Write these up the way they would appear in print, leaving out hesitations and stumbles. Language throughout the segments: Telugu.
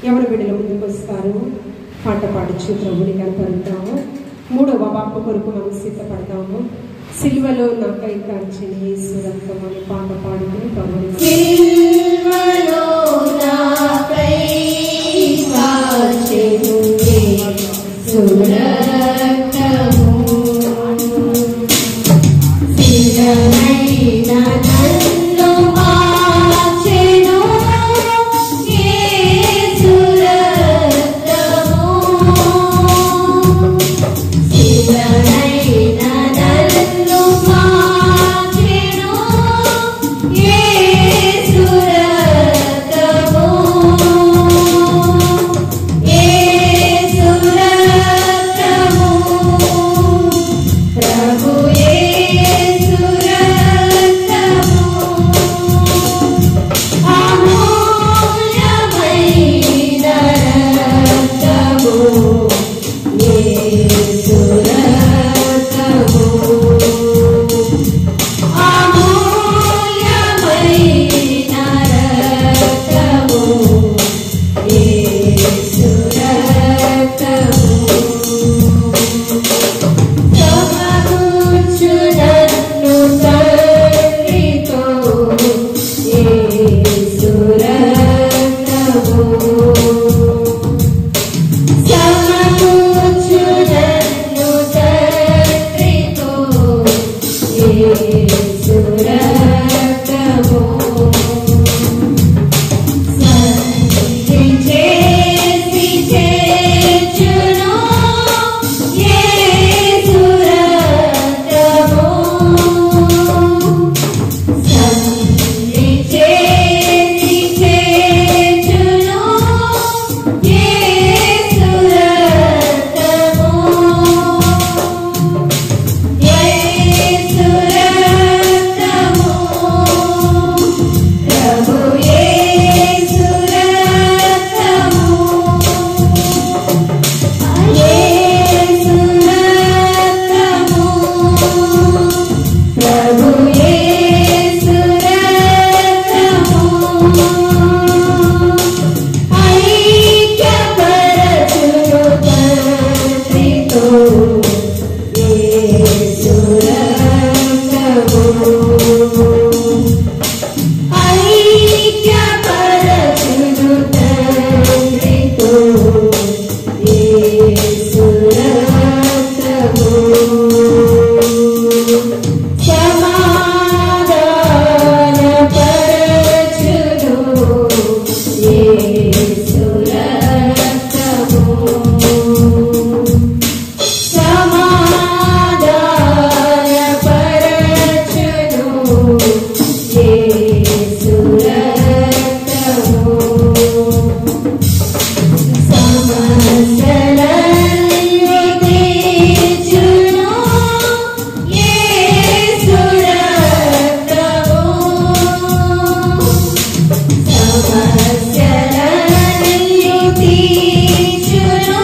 ఎవరి బిడ్డల ముందుకు వస్తారు, పాట పాడుచు ప్రభుని కనపరుతాము. 3వ వాక్కు కొరకు మనం సిద్ధపడతాము. సిలువలో నాకై కాంచిన యేసు రక్తం అనే పాట పాడుకుని ప్రభుని సిలువలో నాకై కాంచిన యేసు రక్తము సిలువైన నన్ను మార్చెను యేసు రక్తము సిలువైన నన్ను మార్చెను యేసు రక్తము యేసు రక్తము ప్రభు యేసు రక్తము అమూల్యమైన రక్తము యేసు రక్తము అమూల్యమైన రక్తము యేసు రక్తము సమకూర్చు నన్ను తండ్రితో యేసు రక్తము సమకూర్చు నన్ను తండ్రితో యేసు రక్తము సంధి చేసి చేర్చును యేసు రక్తము సంధి చేసి చేర్చును యేసు రక్తము యేసు రక్తము ప్రభు యేసు రక్తము యేసు రక్తము ప్రభు యేసు రక్తము ఐక్యపరచును తండ్రితో యేసు రక్తము ఐక్యపరచును తండ్రితో యేసు రక్తము సమాధానపరచును యేసు రక్తము సమాధానపరచును యేసు రక్తము సమస్యలన్నీ తీర్చును యేసు రక్తము సమస్యలన్నీ తీర్చును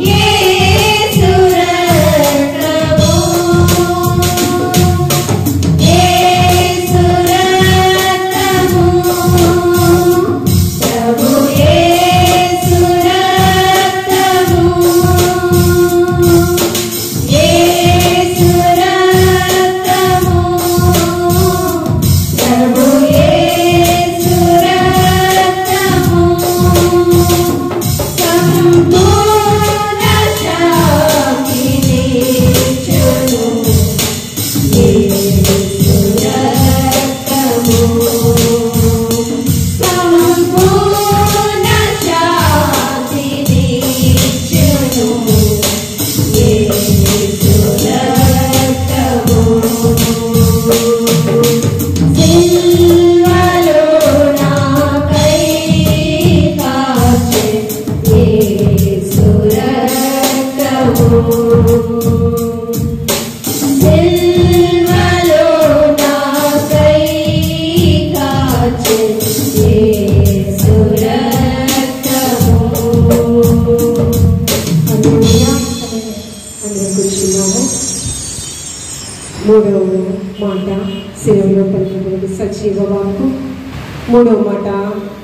యేసు రక్తము యేసు రక్తము ప్రభు యేసు రక్తము యేసు రక్తము ప్రభు యేసు రక్తము సంపూర్ణ శాంతినిచ్చును యేసు రక్తము సంపూర్ణ శాంతినిచ్చును యేసు రక్తము సిలువలో నాకై కాచె యేసు రక్తము సిలువలో నాకై కాచె యేసు రక్తము హల్లెలూయా. అందరం కూర్చున్నాము. 3వ మాట సిలువలో పలికినటువంటి సజీవ వాక్కు. 3వ మాట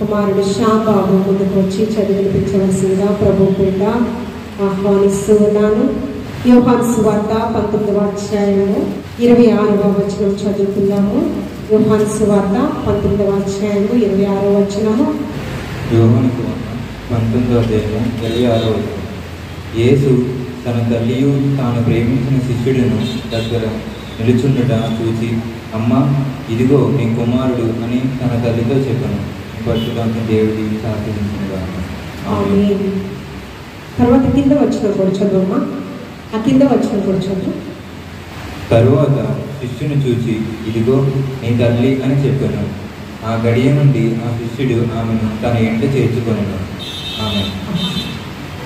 ఒక కుమారుడు శ్యాంబాబు ముందుకు వచ్చి చదివినిపించవలసిందిగా ప్రభు పేట ఆహ్వానిస్తూ ఉన్నాను. యోహాను సువార్త 19వ అధ్యాయము 26వ వచనం చదువుతున్నాము. యోహాను సువార్త 19వ అధ్యాయము 26వ వచనము. యోహాను సువార్త 19వ అధ్యాయము 26వ వచనం. యేసు తన తల్లియు తాను ప్రేమించిన శిష్యుడిను దగ్గర నిలుచుండట చూసి, అమ్మ, ఇదిగో నీ కుమారుడు అని తన తల్లితో చెప్పాను. పరిశుద్ధాత్మ దేవుడి సాధించిందిగా. ఆమేన్. తర్వాత కింద వచ్చిన కూడా చదువమ్మా. ఆ కింద వచ్చిన కూడా చదువు. తరువాత శిష్యుని చూచి, ఇదిగో నీ తల్లి అని చెప్పాను. ఆ గడియ నుండి ఆ శిష్యుడు ఆమెను తన ఎంట చేర్చుకొనెను. ఆమె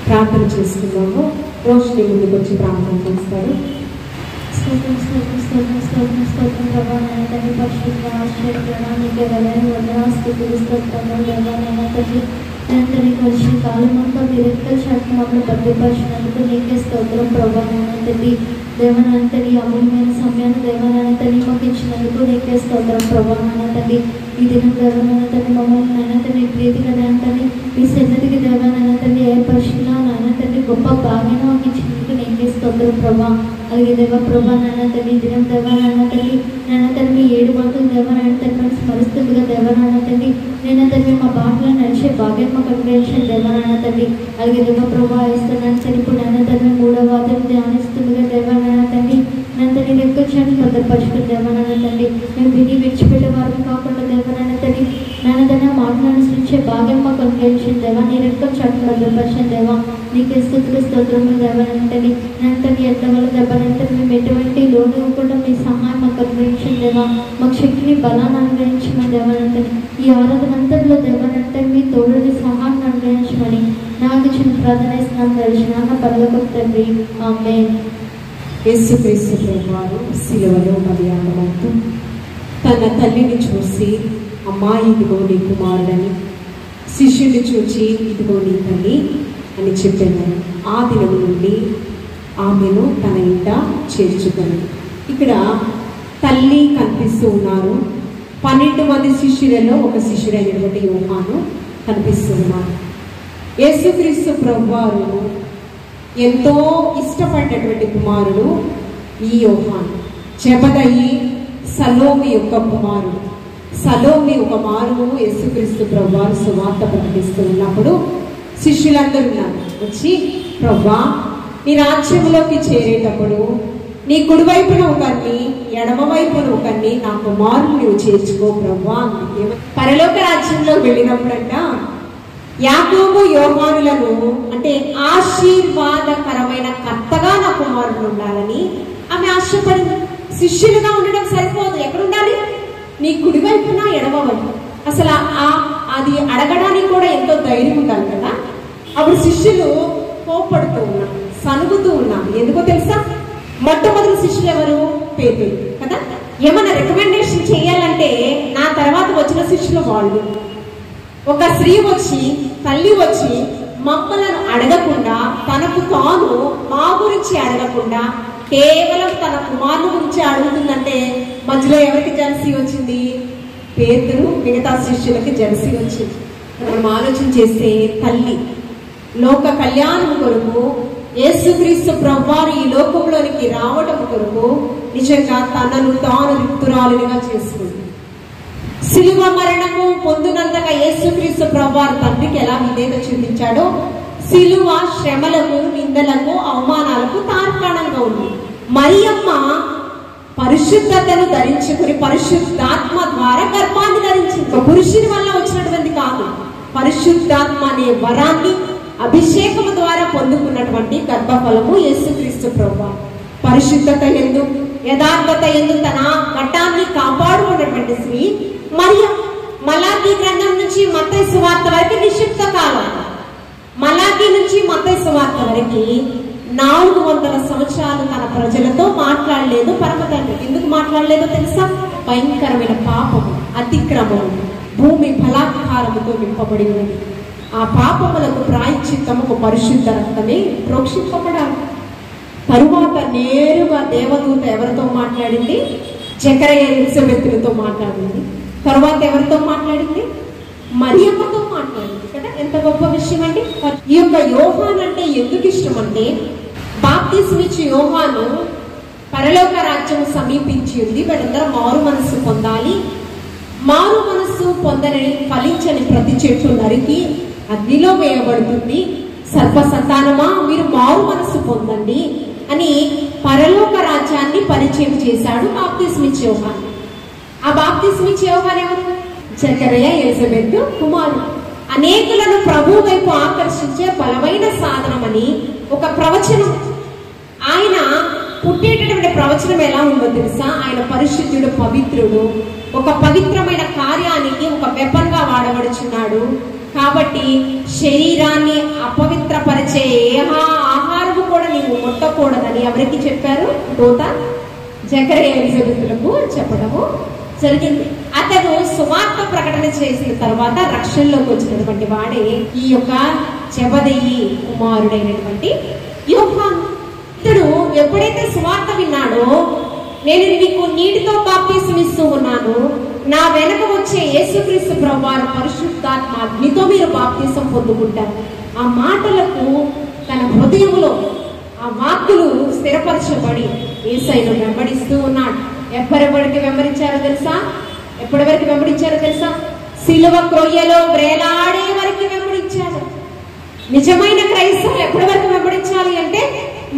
ప్రార్థన చేసుకున్నాము. రోషిని ముందుకు వచ్చి ప్రార్థన చేస్తారు. స్తోత్రం స్తోత్రం స్తోత్రం స్తోత్రం స్తోత్రం ప్రభా నాయన తండ్రి పరిశుద్ధ ఆశ్చర్యకరణ నీకే వెళ్ళని వందన స్థుతులు స్తోత్రము దేవా నాయన తండ్రి తండ్రి కలిసి కాలమంతా మీరెక్కల చాటు మమ్మల్ని భద్రపరిచినందుకు నీకే స్తోత్రం ప్రభా నాయన తండ్రి దేవనాయన తండ్రి అమూల్యమైన సమయాన్ని దేవనాయన తండ్రి మాకు ఇచ్చినందుకు నీకే స్తోత్రం ప్రభా నాయన తండ్రి ఈ దినం దేవనాయన తండ్రి మమ్మల్ని నాయన తండ్రి ప్రీతిగా నాయన తండ్రి మీ సన్నిధికి దేవనాయన తండ్రి ఏ పరిశుద్ధ నాయన తండ్రి గొప్ప భాగ్యం మాకు ఇచ్చినందుకు నీకే స్తోత్రం ప్రభా. అలాగే దేవ ప్రభా నాయన తండ్రి దినం దేవ నాయన తండ్రి నాయన తండ్రి మీ 7 మాటలు దేవ నాయన తండ్రి మనకు స్మరిస్తుందిగా దేవ నాయన తండ్రి నాయన తండ్రి మా బాటలో నడిచే భాగ్యం మాకు అనుగ్రహించండి దేవ నాయన తండ్రి. అలాగే దేవ ప్రభా ఇస్తున్నాను తండ్రి ఇప్పుడు నాయన తండ్రి 3వ వాద్యం ధ్యానిస్తుందిగా దేవ నాయన తండ్రి నాయన తండ్రి రెక్కచాన్ని భద్రపరుచుకుని దేవ నాయన తండ్రి మేము విని విడిచిపెట్టే వారిని కాకుండా దేవ నాయన తండ్రి నాయన తండ్రి మాటలు అనుసరించే భాగ్యం మాకు అనుగ్రహించండి దేవ. నీ రెక్కచాన్ని భద్రపరచండి దేవ. నీకే స్తుతులు స్తోత్రములు దేవ నాయన తండ్రి నాయన తండ్రి ఎంతవల్ల దేవ నాయన తండ్రి మేము ఎటువంటి లోను ఇవ్వకుండా మీ సహాయం మాకు అనుగ్రహించండి దేవ. మాకు శక్తిని బలాన్ని అనుగ్రహించమని దేవ నాయన తండ్రి ఈ ఆరాధన అంతట్లో దేవ నాయన తండ్రి మీ తోడుని సహాయాన్ని అనుగ్రహించమని నాకు చిన్న ప్రార్థన ఇస్తున్నాను దర్శనాన్న పరలోకపు తండ్రి ఆమేన్. యేసుక్రీస్తు ప్రభువారు శిలువలో బలియాగమంటూ తన తల్లిని చూసి, అమ్మా ఇదిగో నీ కుమారుడని, శిష్యుని చూచి ఇదిగో నీ తల్లి అని చెప్పాను. ఆ దినము నుండి ఆమెను తన ఇంట చేర్చుకొని. ఇక్కడ తల్లి కనిపిస్తూ ఉన్నారు. 12 మంది శిష్యులలో ఒక శిష్యుడైనటువంటి యోహాను కనిపిస్తూ ఉన్నారు. యేసుక్రీస్తు ప్రభువారు ఎంతో ఇష్టపడినటువంటి కుమారుడు ఈ యోహాను. జెబెదయి సలోమి యొక్క కుమారుడు. సలోమి ఒక మారు యేసుక్రీస్తు ప్రభువారు సువార్త ప్రకటిస్తూ ఉన్నప్పుడు శిష్యులందరూ ఉన్నారు. వచ్చి, ప్రభువా, నీ రాజ్యంలోకి చేరేటప్పుడు నీ కుడివైపున ఒకరిని, ఎడమ వైపున ఒకరిని నా కుమారుని నువ్వు చేర్చుకో ప్రభువా. పరలోక రాజ్యంలో వెళ్ళినప్పుడంట యాకోబు యోహానులను అంటే ఆశీర్వాదకరమైన కర్తగా నా కుమారుడు ఉండాలని ఆమె ఆశపడింది. శిష్యులుగా ఉండడం సరిపోదు, ఎక్కడ ఉండాలి? నీ కుడివైపున ఎడమ వైపు. అసలు అది అడగడానికి కూడా ఎంతో ధైర్యం ఉండాలి కదా. అప్పుడు శిష్యులు కోపడుతూ ఉన్నారు, సనుగుతూ ఉన్నారు. ఎందుకో తెలుసా? మొట్టమొదటి శిష్యులు ఎవరు? పేతురు కదా. ఏమన్నా రికమెండేషన్ చేయాలంటే నా తర్వాత వచ్చిన శిష్యులు వాళ్ళు. ఒక స్త్రీ వచ్చి, తల్లి వచ్చి మమ్మలను అడగకుండా, తనకు తాను మా గురించి అడగకుండా కేవలం తన కుమారుని గురించి అడుగుతుందంటే మధ్యలో ఎవరికి జలసీ వచ్చింది? పేతురు మిగతా శిష్యులకి జలసీ వచ్చింది. మనం ఆలోచన చేస్తే తల్లి లోక కళ్యాణం కొరకు యేసుక్రీస్తు ప్రభువారు ఈ లోకంలోనికి రావడం కొరకు నిజంగా తనను తాను రిక్తురాలుగా చేసుకుంది. శిలువ మరణము పొందినంతగా యేసుక్రీస్తు ప్రభువారు తండ్రికి ఎలా విధేయత చూపించాడో శిలువ శ్రమలకు, నిందలకు, అవమానాలకు తార్కాణంగా ఉంది. మరియమ్మ పరిశుద్ధతను ధరించుకుని పరిశుద్ధాత్మ ద్వారా గర్భాన్ని ధరించింది. పురుషుని వల్ల వచ్చినటువంటి కాదు, పరిశుద్ధాత్మ అనే వరాన్ని అభిషేకము ద్వారా పొందుకున్నటువంటి గర్భఫలము యేసుక్రీస్తు ప్రభువారు. పరిశుద్ధత యందు, యథార్థత యందు తన ఘట్టాన్ని కాపాడుకున్నటువంటి స్త్రీ మరియం. మలాకీ గ్రంథం నుంచి మత్తయి సువార్త వరకు నిక్షిప్త కాలం. మలాకీ నుంచి మత్తయి సువార్త వరకు 400 సంవత్సరాలు తన ప్రజలతో మాట్లాడలేదు పరమ తండ్రి. ఎందుకు మాట్లాడలేదో తెలుసా? భయంకరమైన పాపము, అతిక్రమము, భూమి బలాత్కారముతో నింపబడి ఉన్నది. ఆ పాపములకు ప్రాయశ్చిత్తము పరిశుద్ధ రక్తమే ప్రోక్షింపబడాలి. తరువాత నేరుగా దేవదూత ఎవరితో మాట్లాడింది? జకరయ ఎలిజబెతులతో మాట్లాడింది. తర్వాత ఎవరితో మాట్లాడింది? మరియమ్మతో మాట్లాడింది కదా, ఎంత గొప్ప విషయం అండి. ఈ యొక్క యోహాను అంటే ఎందుకు ఇష్టం అంటే, బాప్తిస్మిచ్చి యోహాను పరలోక రాజ్యం సమీపించి ఉంది, వీళ్ళందరూ మారు మనస్సు పొందాలి, మారు మనస్సు పొందని ఫలించని ప్రతి చెట్టు నరికి అగ్నిలో వేయబడుతుంది, సర్ప సంతానమా మీరు మారు మనస్సు పొందండి అని పరలోక రాజ్యాన్ని పరిచయం చేశాడు బాప్తిస్మిచ్చి యోహాను. ఆ బాప్తిస్మిచ్చి యోహాను ఎవరు? జకరియా ఎలిజబెత్ కుమారుడు. అనేకులను ప్రభు వైపు ఆకర్షించే బలమైన సాధనమని ఒక ప్రవచనం. ఆయన పుట్టేటటువంటి ప్రవచనం ఎలా ఉందో తెలుసా? ఆయన పరిశుద్ధుడు, పవిత్రుడు, ఒక పవిత్రమైన కార్యానికి ఒక వెపన్ గా వాడబడుచున్నాడు. కాబట్టి శరీరాన్ని అపవిత్రపరిచే ఏ ఆహారము కూడా నీవు ముట్టకూడదని ఎవరికి చెప్పారు? దూత జకరియా ఎలిజబెతులకు చెప్పడము జరిగింది. అతను సువార్త ప్రకటన చేసిన తర్వాత రక్షణలోకి వచ్చినటువంటి వాడే ఈ యొక్క జెబెదయి కుమారుడైనటువంటి యోహాను. ఇతడు ఎప్పుడైతే సువార్త విన్నాడో, నేను మీకు నీటితో బాప్తిసం ఇస్తూ ఉన్నాను, నా వెనక వచ్చే యేసుక్రీస్తు ప్రభువారు పరిశుద్ధాత్మ అగ్నితో మీరు బాప్తిసం పొందుకుంటారు. ఆ మాటలకు తన హృదయంలో ఆ వాక్కులు స్థిరపరచబడి యేసయ్యను వెంబడిస్తూ ఉన్నాడు. ఎప్పటివరకు వెంబడించారో తెలుసా? ఎప్పటి వరకు వెంబడించారో తెలుసా? సిలువ క్రొయ్యలో వేలాడే వరకు వెంబడించారు. నిజమైన క్రైస్తవులు ఎప్పటి వరకు వెంబడించాలి అంటే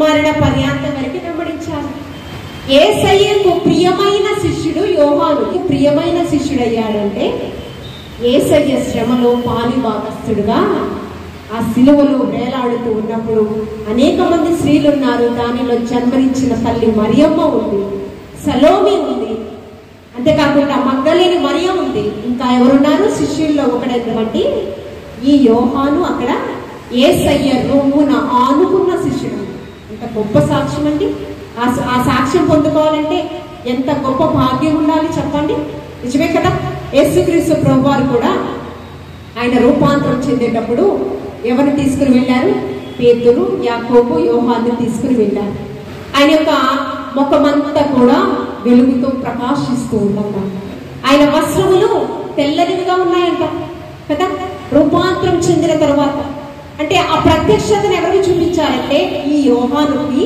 మరణ పర్యాంతం వరకు వెంబడించాలి. యేసయ్యకు ప్రియమైన శిష్యుడు యోహానుకి ప్రియమైన శిష్యుడు అయ్యాడంటే, యేసయ్య శ్రమలో పాలిభాగస్తుడుగా ఆ సిలువలో వేలాడుతూ ఉన్నప్పుడు అనేక మంది స్త్రీలు ఉన్నారు. దానిలో జన్మనిచ్చిన తల్లి మరియమ్మ ఉంది, సలోమి ఉంది, అంతేకాకుండా మగ్దలేని మరియ ఉంది. ఇంకా ఎవరున్నారు? శిష్యుల్లో ఒకడైనటువంటి ఈ యోహాను అక్కడ యేసయ్య రొమ్మున ఆనుకున్న శిష్యుడు. ఎంత గొప్ప సాక్ష్యం అండి! ఆ సాక్ష్యం పొందుకోవాలంటే ఎంత గొప్ప భాగ్యం ఉండాలి చెప్పండి. నిజమే కదా? యేసుక్రీస్తు ప్రభువారు కూడా ఆయన రూపాంతరం చెందేటప్పుడు ఎవరిని తీసుకుని వెళ్ళారు? పేతురు, యాకోబు, యోహాను తీసుకుని వెళ్ళారు. ఆయన యొక్క ముఖమంతా కూడా వెలుగుతో ప్రకాశిస్తూ ఉందంట. ఆయన వస్త్రములు తెల్లనివిగా ఉన్నాయంట కదా. రూపాంతరం చెందిన తర్వాత అంటే ఆ ప్రత్యక్షతను ఎవరికి చూపించారంటే ఈ యోహానుకి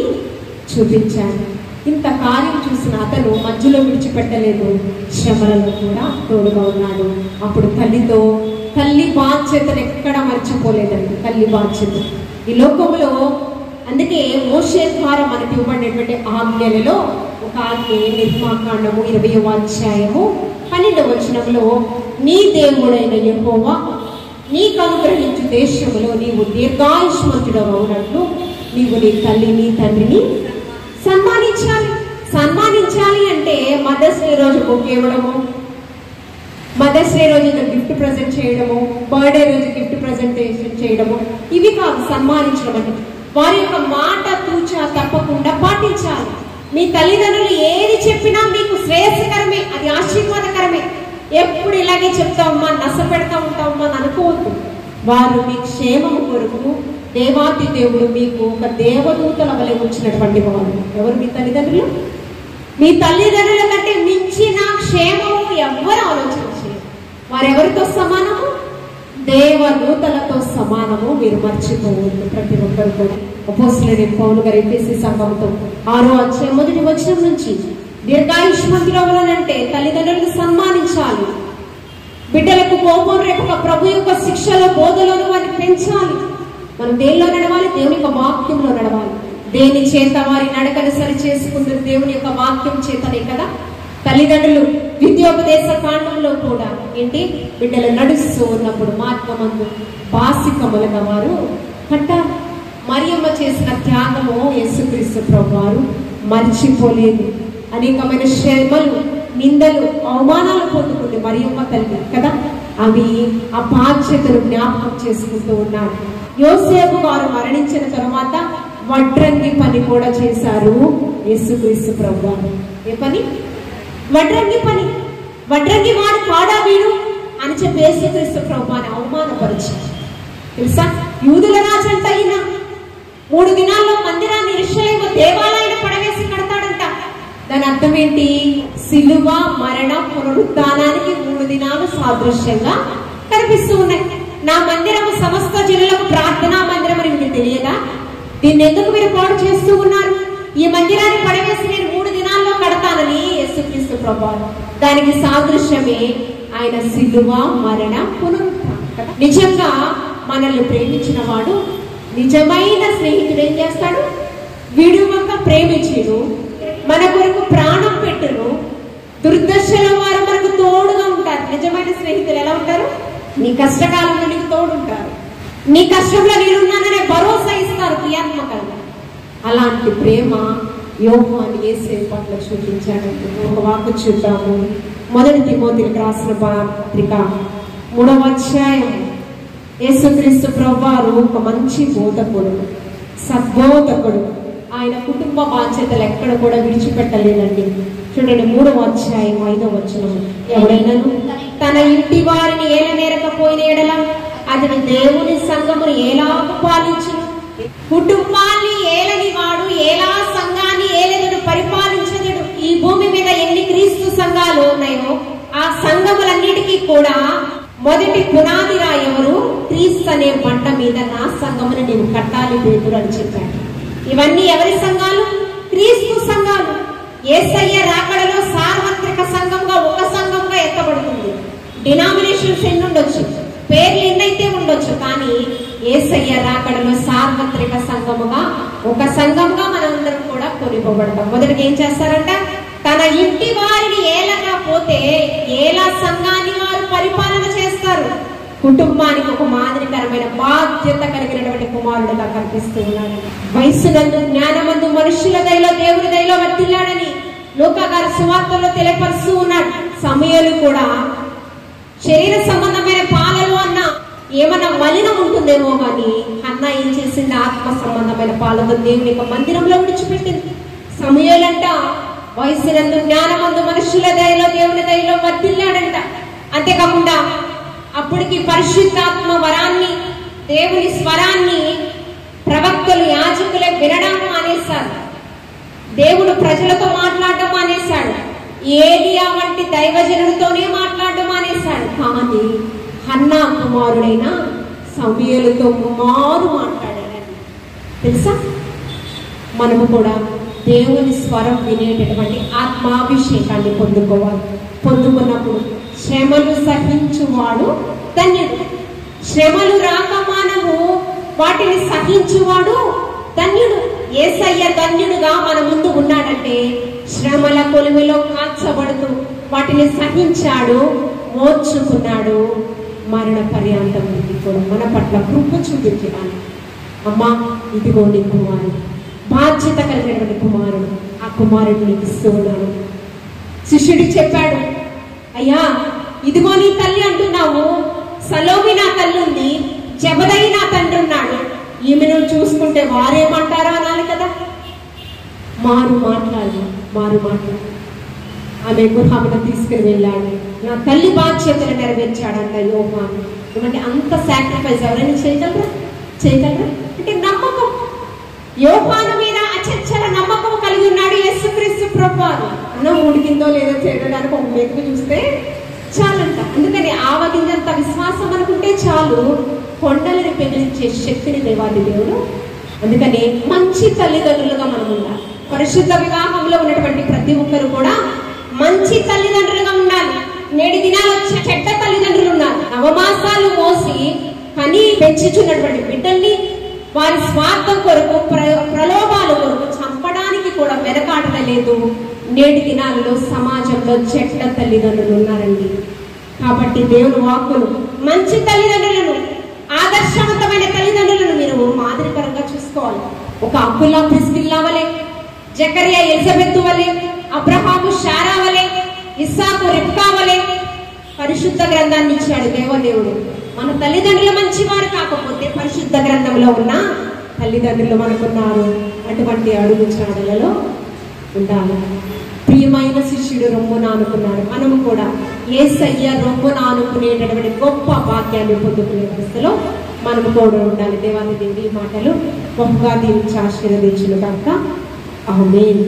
చూపించారు. ఇంత కార్యం చూసిన అతను మధ్యలో విడిచిపెట్టలేదు, శ్రమలలో కూడా తోడుగా ఉన్నాడు. అప్పుడు తల్లి బాధ్యతను ఎక్కడ మర్చిపోలేదండి. తల్లి బాధ్యత ఈ లోకంలో, అందుకే మోషే ద్వారా మనకి ఇవ్వబడినటువంటి ఆజ్ఞలలో ఒక ఆజ్ఞ నిర్మాకాండము 20వ అధ్యాయము 12వ వచనంలో, నీ దేవుడైన యెహోవా నీకు అనుగ్రహించు దేశములో నీవు దీర్ఘాయుష్మంతుడవు అవునట్లు నీవు నీ తల్లిని తండ్రిని సన్మానించాలి అంటే మదర్స్ డే రోజు బుక్ ఇవ్వడము, మదర్స్ డే రోజు గిఫ్ట్ ప్రజెంట్ చేయడము, బర్త్డే రోజు గిఫ్ట్ ప్రజెంటేషన్ చేయడము, ఇవి కాదు సన్మానించడం అంటే. వారి యొక్క మాట తూచా తప్పకుండా పాటించాలి. మీ తల్లిదండ్రులు ఏది చెప్పినా మీకు శ్రేయస్కరమే, అది ఆశీర్వాదకరమే. ఎప్పుడు ఇలాగే చెప్తామమ్మా, నస పెడతా ఉంటామమ్మా అని అనుకోవద్దు. వారు మీ క్షేమము కొరకు దేవాతి దేవుడు మీకు ఒక దేవదూతల వలె ఉంచినటువంటి వారు. ఎవరు? మీ తల్లిదండ్రులు. మీ తల్లిదండ్రుల కంటే మించిన క్షేమము ఎవరు ఆలోచించారు? వారెవరితో సమానము? దేవదూతలతో సమానము. మీరు మర్చిపోవద్దు ప్రతి ఒక్కరు కూడా. అపోస్తలుడైన పౌలు గారు ఎఫెసీ సంఘంతో 6వ అధ్యాయం 1వ వచనం నుంచి దీర్ఘాయుష్మంతులవలనంటే తల్లిదండ్రులను సన్మానించాలి, బిడ్డలకు కోపం రేపక ప్రభు యొక్క శిక్షలో బోధలోను వారిని పెంచాలి. మనం దేనిలో నడవాలి? దేవుని యొక్క వాక్యంలో నడవాలి. దేని చేత వారి నడకను సరి చేసుకుందరు? దేవుని యొక్క వాక్యం చేతనే కదా. తల్లిదండ్రులు విద్యోపదేశ కాండంలో కూడా ఏంటి? బిడ్డలు నడుస్తూ ఉన్నప్పుడు మార్గమందు బాసికములుగా వారు కట్టాలి. మరియమ్మ చేసిన త్యాగము యేసుక్రీస్తు ప్రభువారు మర్చిపోలేదు. అనేకమైన శ్రమలు, నిందలు, అవమానాలు పొందుకుంది మరియమ్మ తల్లి కదా. అవి ఆ బాధ్యతను జ్ఞాపకం చేసుకుంటూ ఉన్నాడు. యోసేపు గారు మరణించిన తర్వాత వడ్రంగి పని కూడా చేశారు యేసుక్రీస్తు ప్రభువారు. ఏ పని? వడ్రంగి పని. వడ్రంగి వాడు కాడా వీడు అని చెప్పి యేసుక్రీస్తు ప్రభువాని అవమానపరిచారు. తెలుసా? యూదుల రాజు అంట అయినా 3 దినాల్లో మందిరాన్ని యెరూషలేము దేవాలయాన్ని పడవేసి కడతాడంట. దాని అర్థం ఏంటి? సిలువ మరణ పునరుద్ధానానికి 3 దినాలు సాదృశ్యంగా కనిపిస్తూ ఉన్నాయి. నా మందిరము సమస్త జనులకు ప్రార్థనా మందిరం అని మీకు తెలియదా? దీన్ని ఎందుకు మీరు పాడు చేస్తూ ఉన్నారు? ఈ మందిరాన్ని పడవేసి నేను 3 దినాల్లో కడతానని యేసుక్రీస్తు ప్రభువు. దానికి సాదృశ్యమే ఆయన సిలువ, మరణ, పునరుత్థానం. నిజంగా మనల్ని ప్రేమించిన వాడు, నిజమైన స్నేహితుడు ఏం చేస్తాడు? విడువక ప్రేమించును, మన కొరకు ప్రాణం పెట్టును. దుర్దశలో వారు మనకు తోడుగా ఉంటారు. నిజమైన స్నేహితులు ఎలా ఉంటారు? నీ కష్టకాలంలో నీకు తోడుంటారు, నీ కష్టంలో నేనున్నాననే భరోసా ఇస్తారు క్రియాత్మకంగా. అలాంటి ప్రేమ యోహాను యేసు పట్ల చూపించాడండి. ఒక వాక్కు చూద్దాము. 1 తిమోతికి రాసిన పత్రిక 3వ అధ్యాయం. యేసుక్రీస్తు ప్రభువారు ఒక మంచి బోధకుడు, సద్బోధకుడు. ఆయన కుటుంబ బాధ్యతలు ఎక్కడ కూడా విడిచిపెట్టలేదండి. చూడండి 3వ అధ్యాయం 5వ వచనం. ఎవడైనాను తన ఇంటి వారిని ఏలనేరకపోయిన ఎడల అతడు దేవుని సంఘమును ఏలాగు పాలించును? కుటుంబాన్ని ఏలని వాడు ఎలా సంఘాన్ని ఏలెదడు, పరిపాలించదడు. ఈ భూమి మీద ఎన్ని క్రీస్తు సంఘాలు ఉన్నాయో ఆ సంఘములన్నిటికీ కూడా మొదటి పునాది రాయి ఎవరు? క్రీస్తు అనే బండ మీద నా సంఘమును నేను కట్టాలి పేతురు అని చెప్పాడు. ఇవన్నీ ఎవరి సంఘాలు? క్రీస్తు సంఘాలు. యేసయ్య రాకడలో సార్వత్రిక సంఘంగా, ఒక సంఘంగా ఎత్తబడుతుంది. డినామినేషన్స్ ఎన్ని ఉండొచ్చు, పేర్లు ఎన్నైతే ఉండొచ్చు, కానీ యేసయ్య రాకడలో సార్వత్రిక సంఘముగా, ఒక సంఘంగా మనందరం కూడా కొనిపోబడతాం. మొదటిగా ఏం చేస్తారంట? తన ఇంటి వారిని ఏలకపోతే ఏలా సంఘాన్ని వారు పరిపాలన చేస్తారు. కుటుంబానికి ఒక మాదిరికరమైన బాధ్యత కలిగినటువంటి కుమారుడుగా కనిపిస్తూ ఉన్నాడు. వయసునందు, జ్ఞానమందు, మనుషుల దయలో, దేవుని దయలో వర్తిల్లాడని లూకా గారు సువార్తలో తెలియపరుస్తూ ఉన్నాడు. సమయలు కూడా శరీర సంబంధమైన పాలలు అన్న ఏమన్నా మలినం ఉంటుందేమో కానీ అన్న ఏం చేసింది? ఆత్మ సంబంధమైన పాలతో దేవుని యొక్క మందిరంలో విడిచిపెట్టింది. సమయలంట వయసునందు, జ్ఞానమందు, మనుషుల దయలో, దేవుని దయలో వర్తిల్లాడంట. అంతేకాకుండా అప్పటికి పరిశుద్ధాత్మ వరాన్ని, దేవుని స్వరాన్ని ప్రవక్తలు, యాజకులే వినడం మానేశారు. దేవుడు ప్రజలతో మాట్లాడడం మానేశాడు. ఏలియా వంటి దైవజనుడితోనే మాట్లాడడం మానేశాడు. కానీ హన్నా కుమారుడైన సమూయేలుతో మాట్లాడాడని తెలుసా? మనము కూడా దేవుని స్వరం వినేటటువంటి ఆత్మాభిషేకాన్ని పొందుకోవాలి. పొందుకున్నప్పుడు శ్రమలు సహించువాడు ధన్యుడు. శ్రమలు రాక మనము వాటిని సహించువాడు ధన్యుడు. యేసయ్య ధన్యుడుగా మన ముందు ఉన్నాడంటే శ్రమల కొలువులో కాల్చబడుతూ వాటిని సహించాడు, మోర్చుకున్నాడు. మరణ పర్యాంతం కూడా మన పట్ల కృప చూపించడానికి, అమ్మా ఇదిగో నీ కుమారుడు, బాధ్యత కలిగినటువంటి కుమారుడు, ఆ కుమారుడు నీకు ఇస్తూ ఉన్నాను. శిష్యుడికి చెప్పాడు, అయ్యా ఇదిగో నీ తల్లి అంటున్నావు, సలోమి నా తల్లి ఉంది, జబదయి నా తండ్రి ఉన్నాడు, ఈమెను చూసుకుంటే వారేమంటారో అనాలి కదా. మారు మాట్లాడు. ఆమె గుహామును తీసుకుని వెళ్ళాడు. నా తల్లి బాధ్యతలు నెరవేర్చాడంట యోహాను. ఏమంటే అంత సాక్రిఫైస్ ఎవరైనా చేయగలరా? అంటే నమ్మకం. యోహాను మీద అచంచల నమ్మకం కలిగి ఉన్నాడు యేసుక్రీస్తు ప్రభువారు. అన్నం ఉడికిందో లేదో చేయడానికి ఒక మెతుకు చూస్తే చాలంట. అందుకని ఆవగింజంత విశ్వాసం అనుకుంటే చాలు, కొండలను పెగిలించే శక్తిని దేవాది దేవుడు. అందుకని మంచి తల్లిదండ్రులుగా మనం ఉండాలి. పరిశుద్ధ వివాహంలో ఉన్నటువంటి ప్రతి ఒక్కరు కూడా మంచి తల్లిదండ్రులుగా ఉండాలి. నేటి దినాలు చెడ్డ తల్లిదండ్రులు ఉన్నారు. నవమాసాలు మోసి కని పెంచుచున్నటువంటి బిడ్డల్ని వారి స్వార్థం కొరకు, ప్రలోభాల కొరకు చంపడానికి కూడా వెనకాడలేదు. నేటి దినాలలో సమాజంలో చెడ్డ తల్లిదండ్రులు ఉన్నారండి. కాబట్టి దేవుని వాక్కులు మంచి తల్లిదండ్రులను, ఆదర్శవంతమైన తల్లిదండ్రులను మీరు మాదిరికరంగా చూసుకోవాలి. ఒక అబ్దుల్లా ప్రిస్కిల్లా వలె, జకరియా ఎలిజబెత్ వలె, అబ్రహాము శారా వలె, ఇస్సాకు రిబ్కా వలె పరిశుద్ధ గ్రంథాన్ని ఇచ్చాడు దేవదేవుడు. మన తల్లిదండ్రులు మంచివారు కాకపోతే పరిశుద్ధ గ్రంథంలో ఉన్న తల్లిదండ్రులు మనకున్నారు. అటువంటి అడుగు చాడలలో ఉండాలి. ప్రియమైన శిష్యుడు రొమ్మున అనుకున్నాడు. మనము కూడా యేసయ్య రొమ్మున అనుకునేటటువంటి గొప్ప భాగ్యాన్ని పొందుకునే దశలో మనము కూడా ఉండాలి. దేవాది దేవుడి మాటలు బహుగా దీవించి ఆశీర్వదించును గాక. ఆమేన్.